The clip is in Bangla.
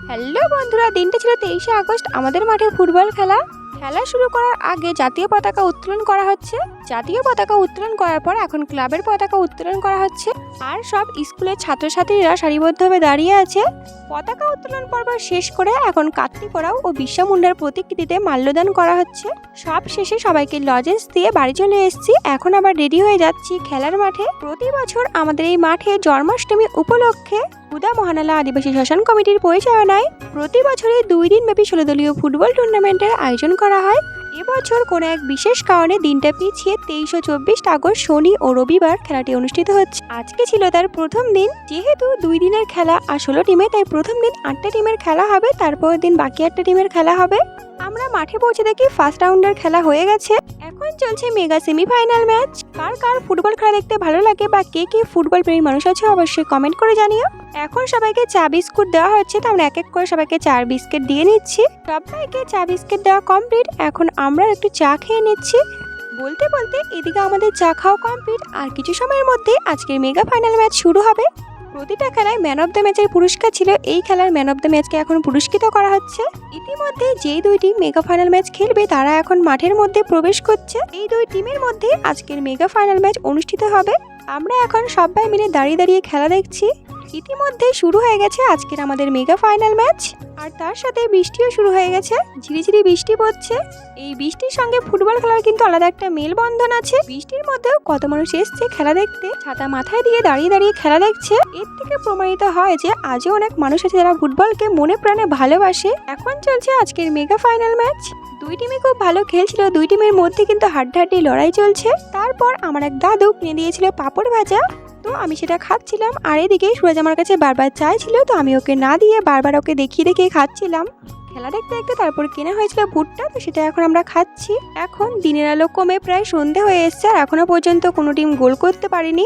হ্যালো বন্ধুরা, দিনটা ছিল 23শে আগস্ট। আমাদের মাঠে ফুটবল খেলা শুরু করার আগে জাতীয় পতাকা উত্তোলন করা হচ্ছে। জাতীয় পতাকা উত্তোলন করার পর এখন ক্লাবের পতাকা উত্তোলন করা হচ্ছে। আর সব স্কুলের ছাত্রছাত্রীরা সারিবদ্ধভাবে দাঁড়িয়ে আছে। পতাকা উত্তোলন পর্ব শেষ করে এখন কাটতি করাও ও বিরসা মুন্ডার প্রতিকৃতিতে মাল্যদান করা হচ্ছে। সব শেষে সবাইকে লজেন্স দিয়ে বাড়ি চলে এসেছি। এখন আবার রেডি হয়ে যাচ্ছি খেলার মাঠে। প্রতি বছর আমাদের এই মাঠে জন্মাষ্টমী উপলক্ষে হুদা মহানালা আদিবাসী শ্মশান কমিটির পরিচালনায় প্রতি বছরই 2 দিন ব্যাপী 16 দলীয় ফুটবল টুর্নামেন্টের আয়োজন করা হয়। এবছর কোনো এক বিশেষ কারণে দিনটা পিছিয়ে 23 ও 24 আগস্ট শনি ও রবিবার খেলাটি অনুষ্ঠিত হচ্ছে। আজকে ছিল তার প্রথম দিন। যেহেতু 2 দিনের খেলা আর 16 টিমে, তাই প্রথম দিন 8টা টিমের খেলা হবে, তারপরের দিন বাকি 8টা টিমের খেলা হবে। আমরা মাঠে পৌঁছে দেখি ফার্স্ট রাউন্ডের খেলা হয়ে গেছে। এখন চলছে মেগা সেমিফাইনাল ম্যাচ। কার কার ফুটবল খেলা দেখতে ভালো লাগে বা কে কে ফুটবল প্রেমী মানুষ আছে অবশ্যই কমেন্ট করে জানিও। এখন সবাইকে চা বিস্কুট দেওয়া হচ্ছে, তো আমরা এক এক করে সবাইকে চা বিস্কুট দিয়ে নিচ্ছি। সবাইকে চা বিস্কুট দেওয়া কমপ্লিট। এখন আমরা একটু চা খেয়ে নিচ্ছি। বলতে বলতে এদিকে আমাদের চা খাওয়া কমপ্লিট। আর কিছু সময়ের মধ্যে আজকের মেগা ফাইনাল ম্যাচ শুরু হবে। প্রতিটা খেলায় ম্যান অফ দ্য ম্যাচের পুরস্কার ছিল। এই খেলার ম্যান অফ দ্য ম্যাচকে এখন পুরস্কৃত করা হচ্ছে। ইতিমধ্যে যেই 2 টিম মেগা ফাইনাল ম্যাচ খেলবে তারা এখন মাঠের মধ্যে প্রবেশ করছে। এই 2 টিমের মধ্যে আজকের মেগা ফাইনাল ম্যাচ অনুষ্ঠিত হবে। আমরা এখন সবাই মিলে দাঁড়িয়ে দাঁড়িয়ে খেলা দেখছি। ইতিমধ্যে শুরু হয়ে গেছে আজকের আমাদের মেগা ফাইনাল ম্যাচ। আর তার সাথে বৃষ্টিও শুরু হয়ে গেছে। ঝিরিঝিরি বৃষ্টি পড়ছে। এই বৃষ্টির সঙ্গে ফুটবল খেলার কিন্তু আলাদা একটা মেলবন্ধন আছে। বৃষ্টির মধ্যেও কত মানুষ এসছে খেলা দেখতে, ছাতা মাথায় দিয়ে দাঁড়িয়ে দাঁড়িয়ে খেলা দেখছে। এর থেকে প্রমাণিত হয় যে আজও অনেক মানুষ আছে যারা ফুটবলকে মনে প্রাণে ভালোবাসে। এখন চলছে আজকের মেগা ফাইনাল ম্যাচ। 2 টিমই খুব ভালো খেলছিল। 2 টিমের মধ্যে কিন্তু হাড্ডাহাড্ডি লড়াই চলছে। তারপর আমার এক দাদু কিনে দিয়েছিল পাঁপড় ভাজা, তো আমি সেটা খাচ্ছিলাম। আর এদিকে সুরজ আমার কাছে বারবার চাইছিল, তো আমি ওকে না দিয়ে বারবার ওকে দেখিয়ে দেখিয়ে খাচ্ছিলাম। খেলা দেখতে দেখতে তারপর কেনা হয়েছিল ভুট্টা, তো সেটা এখন আমরা খাচ্ছি। এখন দিনের আলো কমে প্রায় সন্ধে হয়ে এসছে, আর এখনো পর্যন্ত কোনো টিম গোল করতে পারেনি।